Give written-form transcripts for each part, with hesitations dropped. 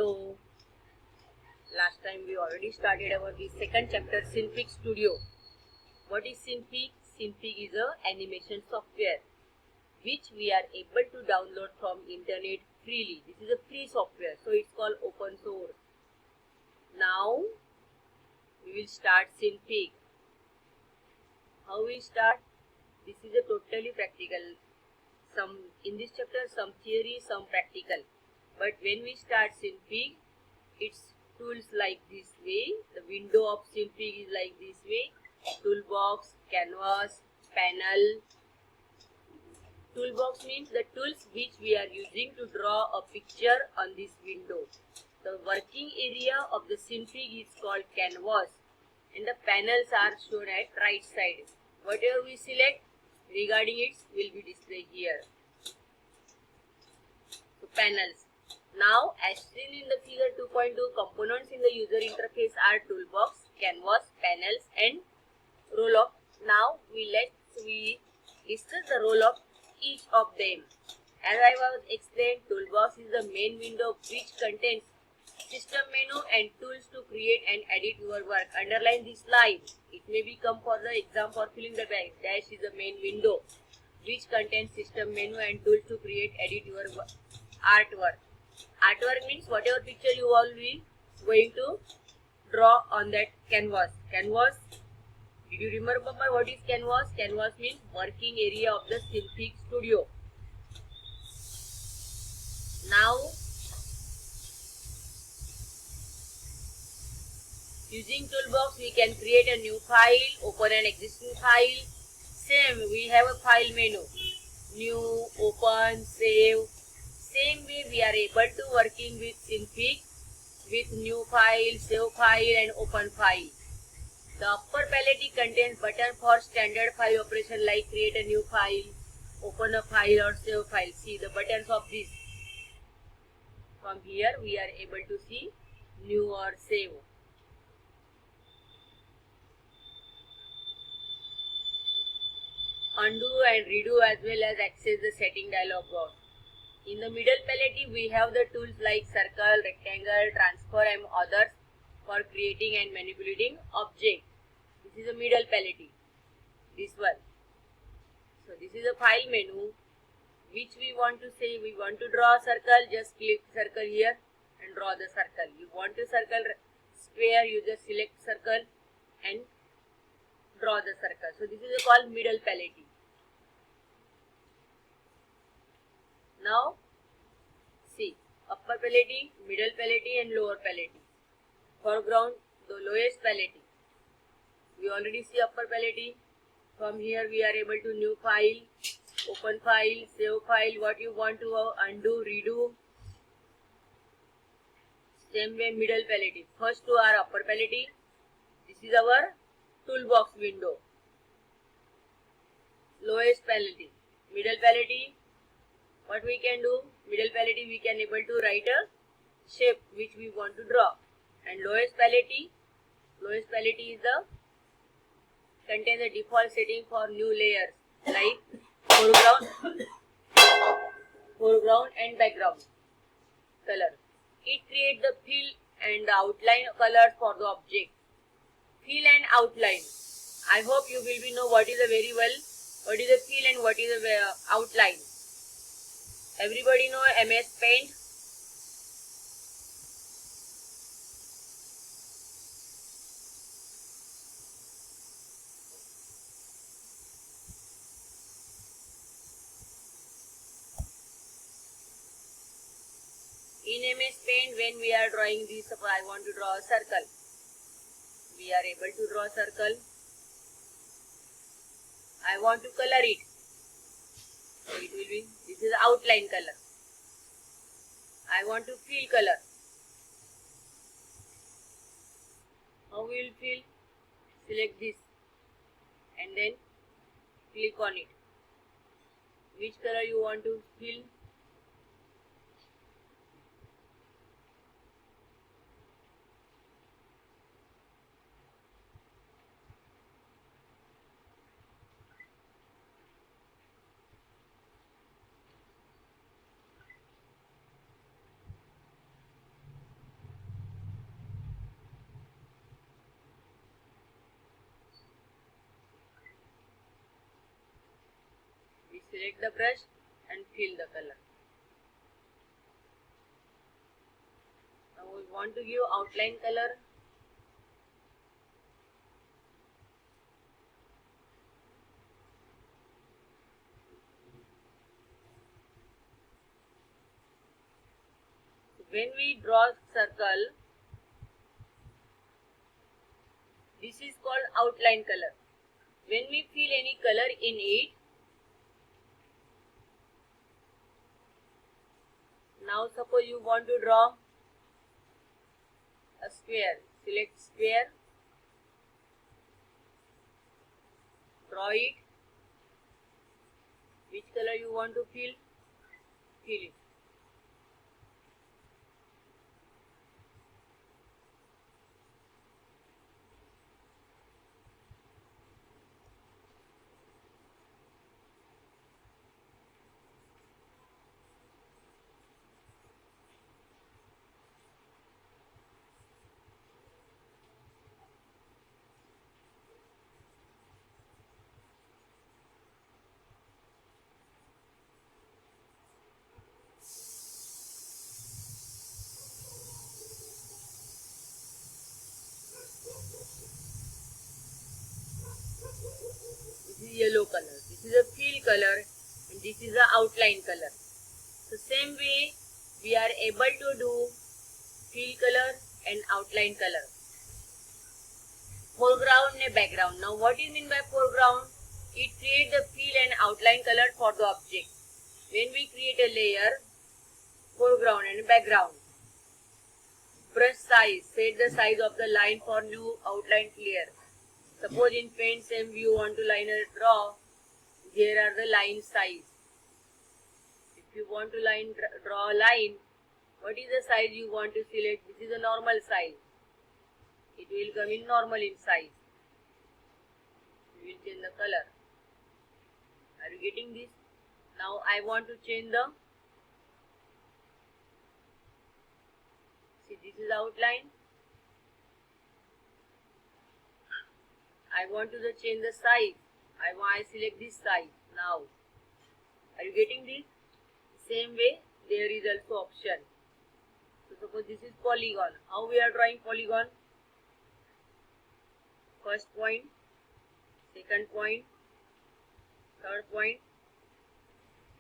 Hello. Last time we already started about the second chapter, Synfig Studio. What is Synfig? Synfig is a animation software which we are able to download from internet freely. This is a free software, so it's called open source. Now we will start Synfig. How we start? This is a totally practical. In this chapter some theory, some practical. But when we start Synfig, its tools like this way. The window of Synfig is like this way. Toolbox, canvas, panel. Toolbox means the tools which we are using to draw a picture on this window. The working area of the Synfig is called canvas, and the panels are shown at right side. Whatever we select regarding it will be displayed here. So panels. Now, as seen in the figure 2.2, components in the user interface are toolbox, canvas, panels, and role of. Now, we discuss the role of each of them. As I was explained, toolbox is the main window which contains system menu and tools to create and edit your work. Underline this line. It may become for the exam for filling the blank. Dash is the main window which contains system menu and tools to create, edit your artwork. Artwork means whatever picture you all will going to draw on that canvas. Canvas, did you remember what is canvas? Canvas means working area of the Synfig Studio. Now, using toolbox we can create a new file, open an existing file. Same, we have a file menu. New, open, save. Same way we are able to working with Synfig with new file, save file and open file. The upper palette contains button for standard file operation like create a new file, open a file or save file. See the buttons of this. From here we are able to see new or save. Undo and redo as well as access the setting dialog box. In the middle palette, we have the tools like circle, rectangle, transfer and others for creating and manipulating objects. This is a middle palette, this one. So this is a file menu which we want to say we want to draw a circle, just click circle here and draw the circle. You want to circle square, you just select circle and draw the circle. So this is called middle palette. Now, see, upper palette, middle palette and lower palette. Foreground, the lowest palette. We already see upper palette. From here we are able to new file, open file, save file, what you want to undo, redo. Same way middle palette. First two are upper palette. This is our toolbox window. Lowest palette, middle palette. What we can do, middle palette we can able to write a shape which we want to draw, and lowest palette is the contains the default setting for new layers like foreground and background color. It creates the fill and the outline colors for the object. Fill and outline. I hope you will be know what is the very well, what is the fill and what is the outline. Everybody know MS Paint? In MS Paint, when we are drawing this, I want to draw a circle. We are able to draw a circle. I want to color it. So it will be, this is outline color. I want to fill color. How we will fill? Select this and then click on it. Which color you want to fill? select the brush and fill the color. Now we want to give outline color. When we draw circle, this is called outline color. When we fill any color in it, now suppose you want to draw a square, select square, draw it. Which color you want to fill it. This is yellow color, this is a fill color, and this is the outline color. So same way we are able to do fill color and outline color. Foreground and background. Now what is mean by foreground? It creates the fill and outline color for the object. When we create a layer, foreground and background. Brush size, set the size of the line for new outline clear. Suppose in paint same you want to draw, here are the line size. If you want to draw a line, what is the size you want to select? This is a normal size. It will come in normal in size. We will change the color. Are you getting this? Now I want to change the, see this is outline. I want to change the size. I select this size now. Are you getting this? Same way there is also option. So suppose this is polygon. How we are drawing polygon? First point, second point, third point.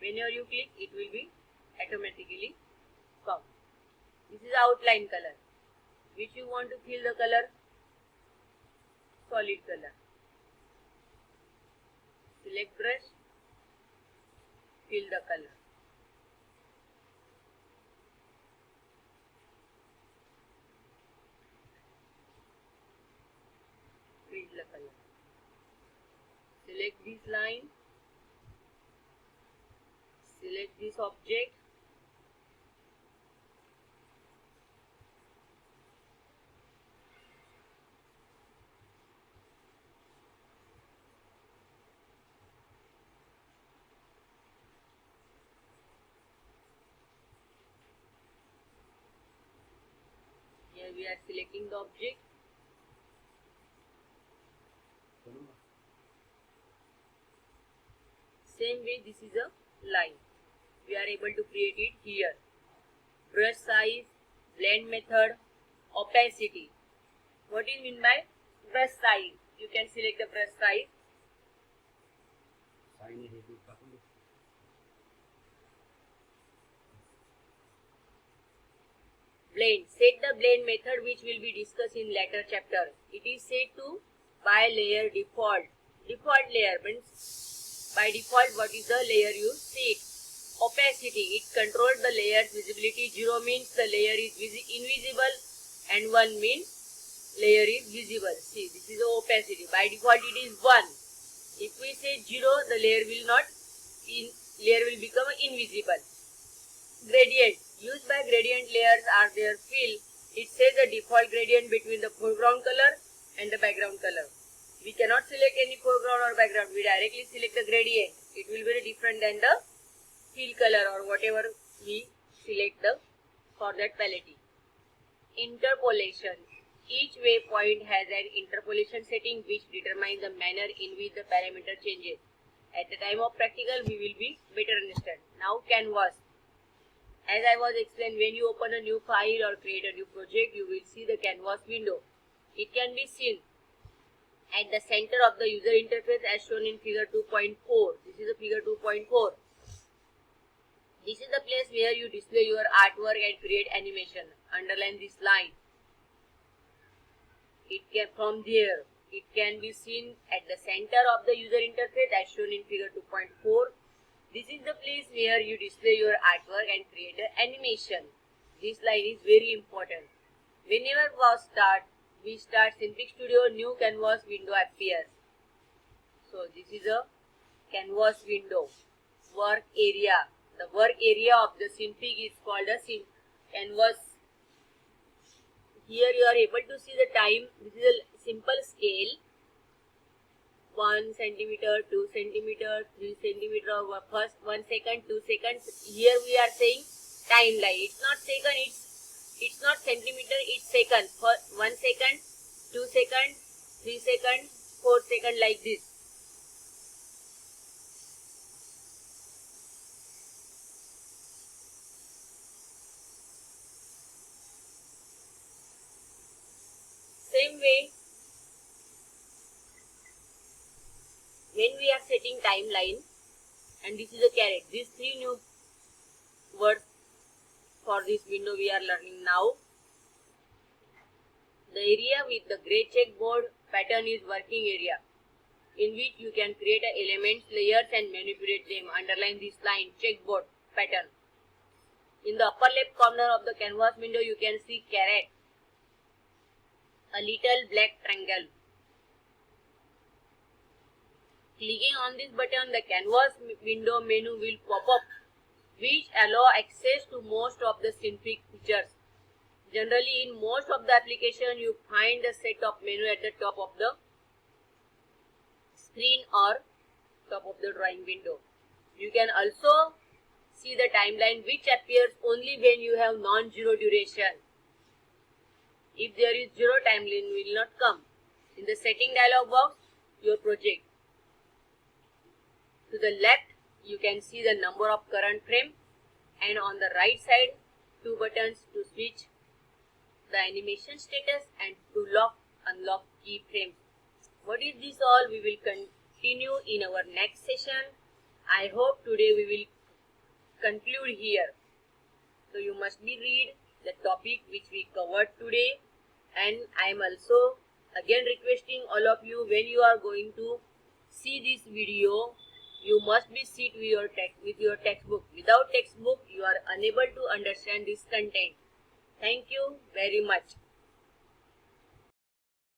Whenever you click, it will be automatically come. This is outline color. Which you want to fill the color? Solid color. Select brush, fill the color. Fill the color. Select this line. Select this object. Here we are selecting the object. Same way this is a line. We are able to create it here. Brush size, blend method, opacity. What is mean by brush size? You can select the brush size. Blend. Set the blend method which will be discussed in later chapter. It is set to by layer default. Default layer means by default what is the layer you set. Opacity. It controls the layer's visibility. 0 means the layer is invisible and 1 means layer is visible. See, this is the opacity. By default it is 1. If we say 0, the layer will become invisible. Gradient. Used by gradient layers are their fill. It says the default gradient between the foreground color and the background color. We cannot select any foreground or background. We directly select the gradient. It will be different than the fill color or whatever we select for that palette. Interpolation. Each waypoint has an interpolation setting which determines the manner in which the parameter changes. At the time of practical, we will be better understand. Now canvas. As I was explained, when you open a new file or create a new project, you will see the canvas window. It can be seen at the center of the user interface as shown in figure 2.4. This is the figure 2.4. This is the place where you display your artwork and create animation. Underline this line. From there, it can be seen at the center of the user interface as shown in figure 2.4. This is the place where you display your artwork and create an animation. This line is very important. Whenever we start Synfig Studio, new canvas window appears. So this is a canvas window. Work area. The work area of the Synfig is called a canvas. Here you are able to see the time. This is a simple scale. 1 centimeter, 2 centimeter, 3 centimeter, first 1 second, 2 seconds. Here we are saying timeline. It's not second, it's not centimeter, it's second. First 1 second, 2 seconds, 3 seconds, 4 seconds, like this. Same way, when we are setting timeline, and this is a caret, these 3 new words for this window we are learning now. The area with the gray checkboard pattern is working area, in which you can create elements, layers and manipulate them. Underline this line, checkboard pattern. In the upper left corner of the canvas window, you can see caret, a little black triangle. Clicking on this button, the canvas window menu will pop up, which allow access to most of the Synfig features. Generally, in most of the application, you find the set of menu at the top of the screen or top of the drawing window. You can also see the timeline, which appears only when you have non-zero duration. If there is zero, timeline will not come. In the setting dialog box, your project. To the left, you can see the number of current frame, and on the right side, 2 buttons to switch the animation status and to lock, unlock keyframes. What is this all? We will continue in our next session. I hope today we will conclude here. So you must be read the topic which we covered today, and I am also again requesting all of you, when you are going to see this video, you must be sit with your textbook. Without textbook, you are unable to understand this content. Thank you very much.